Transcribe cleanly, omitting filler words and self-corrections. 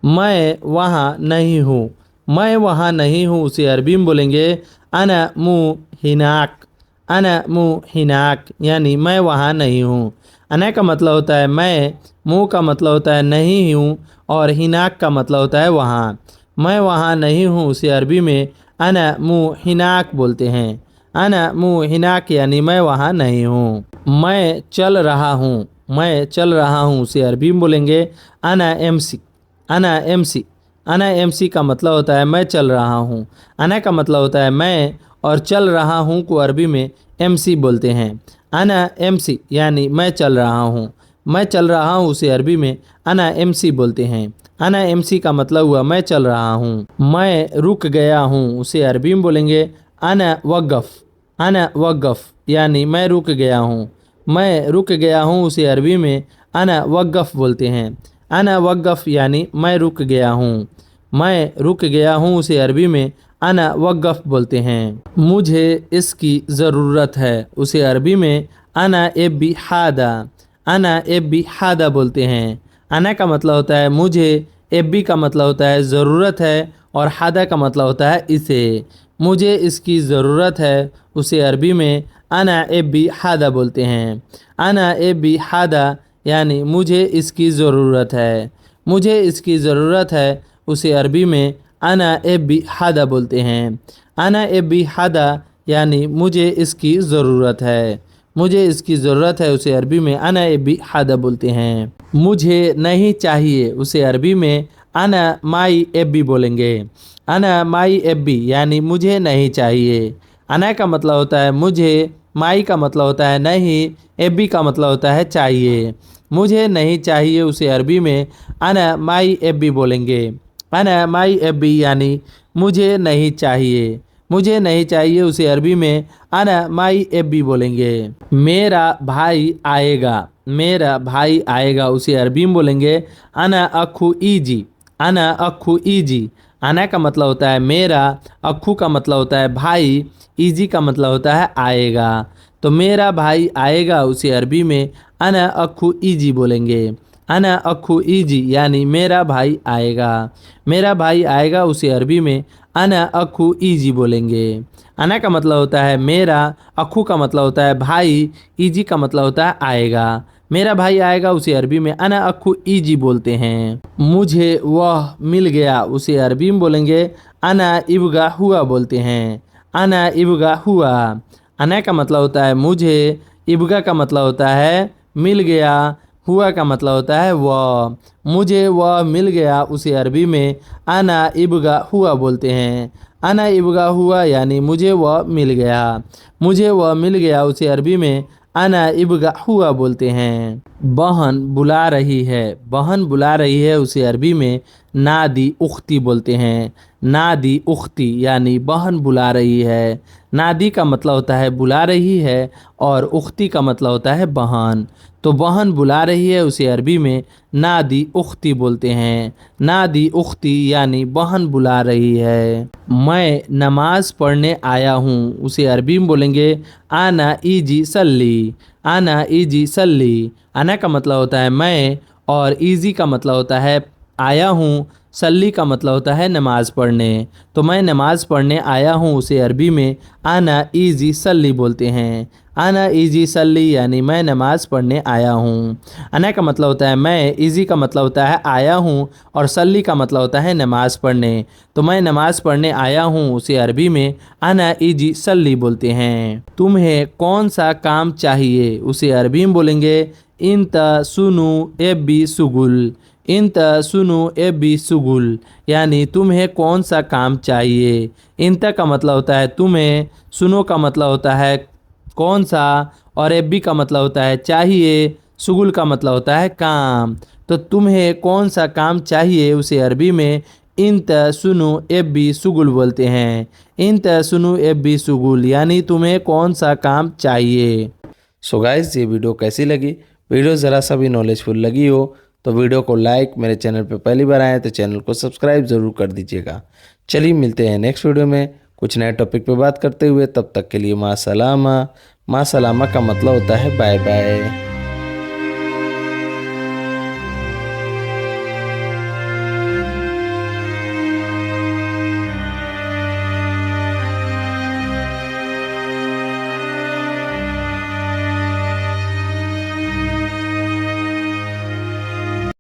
मैं वहाँ नहीं हूँ। मैं वहाँ नहीं हूँ उसे अरबी में बोलेंगे अना मु हिनाक। अना मु हिनाक यानी मैं वहाँ नहीं हूँ। अना का मतलब होता है मैं, मु का मतलब होता है नहीं हूँ और हिनाक का मतलब होता है वहाँ। मैं वहाँ नहीं हूँ उसे अरबी में अना मु हिनाक बोलते हैं। अना मु हिनाक यानी मैं वहाँ नहीं हूँ। मैं चल रहा हूँ। मैं चल रहा हूँ उसे अरबी में बोलेंगे अना एमसी। अना एमसी। अना एमसी का मतलब होता है मैं चल रहा हूँ। अना का मतलब होता है मैं और चल रहा हूँ को अरबी में एमसी बोलते हैं। अना एमसी यानी मैं चल रहा हूँ। मैं चल रहा हूँ उसे अरबी में अना एमसी बोलते हैं। अना एमसी का मतलब हुआ मैं चल रहा हूँ। मैं रुक गया हूँ उसे अरबी में बोलेंगे अना वक़फ़। अना वक़फ़ यानी मैं रुक गया हूँ। मैं रुक गया हूँ उसे अरबी में अना वक़फ़ बोलते हैं। अना वक़फ़ यानी मैं रुक गया हूँ। मैं रुक गया हूँ उसे अरबी में अना वक़फ़ बोलते हैं। मुझे इसकी ज़रूरत है उसे अरबी में अना एब्बी हादा। अना एब्बी हादा बोलते हैं। अना का मतलब होता है मुझे, एब्बी का मतलब होता है ज़रूरत है और हादा का मतलब होता है इसे। मुझे इसकी ज़रूरत है उसे अरबी में अना एब्बी हादा बोलते हैं। अना एब्बी हादा यानी मुझे इसकी ज़रूरत है। मुझे इसकी ज़रूरत है उसे अरबी में अना एब्बी हादा बोलते हैं। अना एब्बी हादा यानी मुझे इसकी ज़रूरत है। मुझे इसकी ज़रूरत है उसे अरबी में अना एब्बी हादा बोलते हैं। मुझे नहीं चाहिए उसे अरबी में अना माई एब्बी बोलेंगे। अना माई एब्बी यानी मुझे नहीं चाहिए। अना का मतलब होता है मुझे, माई का मतलब होता है नहीं, एब्बी का मतलब होता है चाहिए। मुझे नहीं चाहिए उसे अरबी में अना माई एब्बी बोलेंगे। अना माई एब्बी यानी मुझे नहीं चाहिए। मुझे नहीं चाहिए उसे अरबी में अना माई एब्बी बोलेंगे। मेरा भाई आएगा। मेरा भाई आएगा उसे अरबी में बोलेंगे अना अखू ईजी। अना अखू ईजी। अना का मतलब होता है मेरा, अखू का मतलब होता है भाई, ईजी का मतलब होता है आएगा। तो मेरा भाई आएगा उसे अरबी में अना अखू ईजी बोलेंगे। अना अखू ईजी यानी मेरा भाई आएगा। मेरा भाई आएगा उसे अरबी में अना अखू ईजी बोलेंगे। अना का मतलब होता है मेरा, अखू का मतलब होता है भाई, ईजी का मतलब होता है आएगा। मेरा भाई आएगा उसे अरबी में अना अखू ईजी बोलते हैं। मुझे वह मिल गया उसे अरबी में बोलेंगे अना इब्गा हुआ बोलते हैं। अना इब्गा हुआ। अना का मतलब होता है मुझे, इब्गा का मतलब होता है मिल गया, हुआ का मतलब होता है वह। मुझे वह मिल गया उसे अरबी में अना इब्गा हुआ बोलते हैं। अना इब्गा हुआ यानी मुझे वह मिल गया। मुझे वह मिल गया उसे अरबी में अना इब्गा हुआ बोलते हैं। बहन बुला रही है। बहन बुला रही है उसे अरबी में नादी उख्ती बोलते हैं। नादी उख्ती यानी बहन बुला रही है। नादी का मतलब होता है बुला रही है और उख्ती का मतलब होता है बहन। तो बहन बुला रही है उसे अरबी में नादी उख्ती बोलते हैं। नादी उख्ती यानी बहन बुला रही है। मैं नमाज पढ़ने आया हूँ उसे अरबी में बोलेंगे आना ईजी सल्ली। आना ईजी सल्ली। आना का मतलब होता है मैं और ईजी का मतलब होता है आया हूँ। सल्ली का मतलब होता है नमाज पढ़ने। तो मैं नमाज पढ़ने आया हूँ उसे अरबी में आना ईजी सल्ली बोलते हैं। आना ईजी सल्ली यानी मैं नमाज पढ़ने आया हूँ। आना का मतलब होता है मैं, ईजी का मतलब होता है आया हूँ और सल्ली का मतलब होता है नमाज पढ़ने। तो मैं नमाज पढ़ने आया हूँ उसे अरबी में आना ईजी सल्ली बोलते हैं। तुम्हें कौन सा काम चाहिए उसे अरबी में बोलेंगे इंत सुनु एबी सुगुल। इंत सुनु एबी सुगुल यानी तुम्हें कौन सा काम चाहिए। इंत का मतलब होता है तुम्हें, सुनो का मतलब होता है कौन सा और एबी का मतलब होता है चाहिए, सुगुल का मतलब होता है काम। तो तुम्हें कौन सा काम चाहिए उसे अरबी में इंत सुनु एबी सुगुल बोलते हैं। इंत सुनु एबी सुगुल यानी तुम्हें कौन सा काम चाहिए। सो गाइस, ये वीडियो कैसी लगी? वीडियो ज़रा सा भी नॉलेजफुल लगी हो तो वीडियो को लाइक, मेरे चैनल पे पहली बार आए तो चैनल को सब्सक्राइब ज़रूर कर दीजिएगा। चलिए मिलते हैं नेक्स्ट वीडियो में कुछ नए टॉपिक पे बात करते हुए। तब तक के लिए माँ सलामा। माँ सलामा का मतलब होता है बाय बाय।